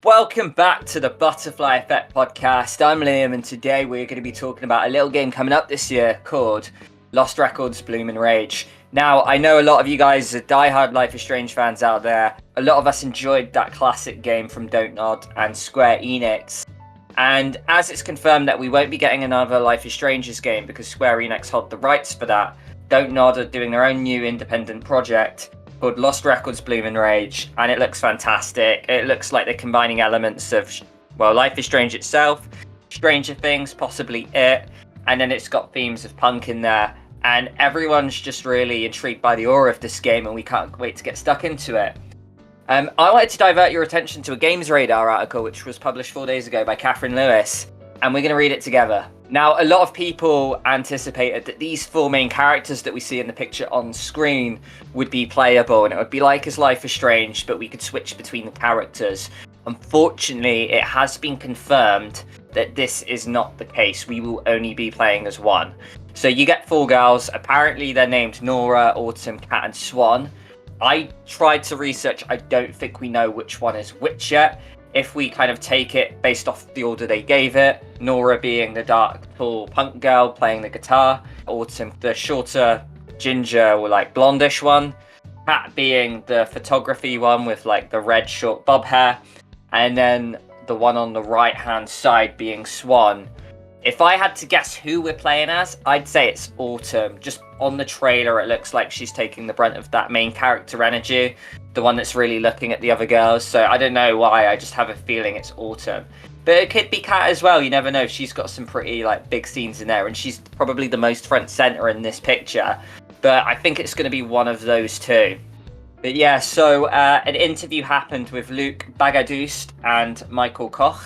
Welcome back to the Butterfly Effect podcast. I'm Liam, and today we're going to be talking about a little game coming up this year called Lost Records Bloom and Rage. Now, I know a lot of you guys are diehard Life is Strange fans out there. A lot of us enjoyed that classic game from Don't Nod and Square Enix. And as it's confirmed that we won't be getting another Life is Strange's game because Square Enix hold the rights for that, Don't Nod are doing their own new independent project called Lost Records Bloom and Rage, and it looks fantastic. It looks like they're combining elements of, well, Life is Strange itself, Stranger Things, possibly It, and then it's got themes of punk in there, and everyone's just really intrigued by the aura of this game, and we can't wait to get stuck into it. I wanted to divert your attention to a Games Radar article which was published 4 days ago by Catherine Lewis, and we're going to read it together. Now, a lot of people anticipated that these four main characters that we see in the picture on screen would be playable, and it would be like as Life is Strange, but we could switch between the characters. Unfortunately, it has been confirmed that this is not the case. We will only be playing as one. So you get four girls. Apparently, they're named Nora, Autumn, Cat, and Swan. I tried to research. I don't think we know which one is which yet. If we kind of take it based off the order they gave it, Nora being the dark, tall punk girl playing the guitar, Autumn the shorter, ginger or like blondish one, Cat being the photography one with like the red short bob hair, and then the one on the right hand side being Swan. If I had to guess who we're playing as, I'd say it's Autumn. Just on the trailer, it looks like she's taking the brunt of that main character energy, the one that's really looking at the other girls. So I don't know why, I just have a feeling it's Autumn. But it could be Cat as well, you never know. She's got some pretty like big scenes in there, and she's probably the most front center in this picture. But I think it's going to be one of those two. But yeah, so an interview happened with Luc Baghadoust and Michel Koch.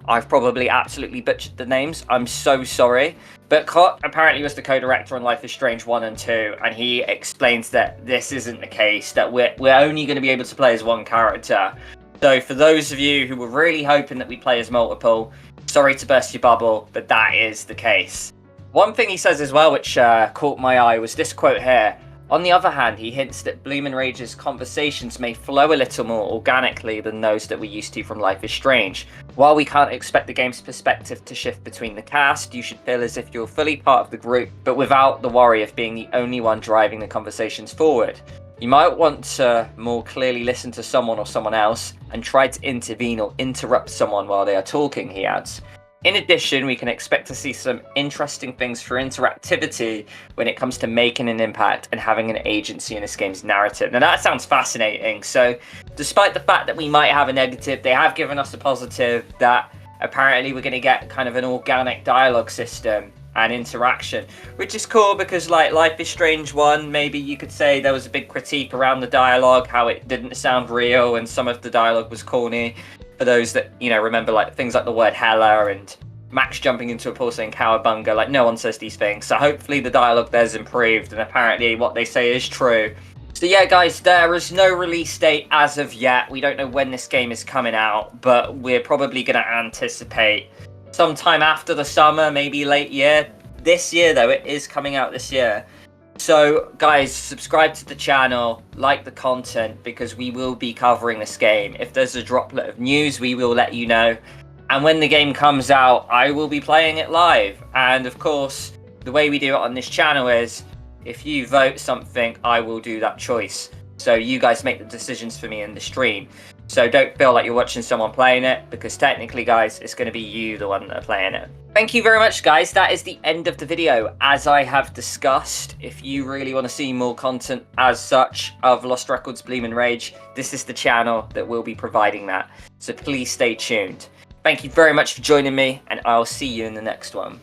I've probably absolutely butchered the names. I'm so sorry. But Koch apparently was the co-director on Life is Strange 1 and 2, and he explains that this isn't the case, that we're only going to be able to play as one character. So for those of you who were really hoping that we play as multiple, sorry to burst your bubble, but that is the case. One thing he says as well, which caught my eye, was this quote here. On the other hand, he hints that Bloom and Rage's conversations may flow a little more organically than those that we're used to from Life is Strange. While we can't expect the game's perspective to shift between the cast, you should feel as if you're fully part of the group, but without the worry of being the only one driving the conversations forward. You might want to more clearly listen to someone or someone else and try to intervene or interrupt someone while they are talking, he adds. In addition, we can expect to see some interesting things for interactivity when it comes to making an impact and having an agency in this game's narrative. Now that sounds fascinating. So despite the fact that we might have a negative, they have given us a positive that apparently we're going to get kind of an organic dialogue system and interaction, which is cool because like Life is Strange 1, maybe you could say there was a big critique around the dialogue, how it didn't sound real and some of the dialogue was corny. For those that, you know, remember like things like the word hella and Max jumping into a pool saying cowabunga, like no one says these things. So hopefully the dialogue there's improved, and apparently what they say is true. So yeah guys, there is no release date as of yet. We don't know when this game is coming out, but we're probably going to anticipate sometime after the summer, maybe late year. This year though, it is coming out this year. So guys, subscribe to the channel, like the content, because we will be covering this game. If there's a droplet of news, we will let you know. And when the game comes out, I will be playing it live. And of course, the way we do it on this channel is, if you vote something, I will do that choice. So you guys make the decisions for me in the stream. So don't feel like you're watching someone playing it, because technically, guys, it's going to be you, the one that are playing it. Thank you very much, guys. That is the end of the video. As I have discussed, if you really want to see more content as such of Lost Records Bloom and Rage, this is the channel that will be providing that. So please stay tuned. Thank you very much for joining me, and I'll see you in the next one.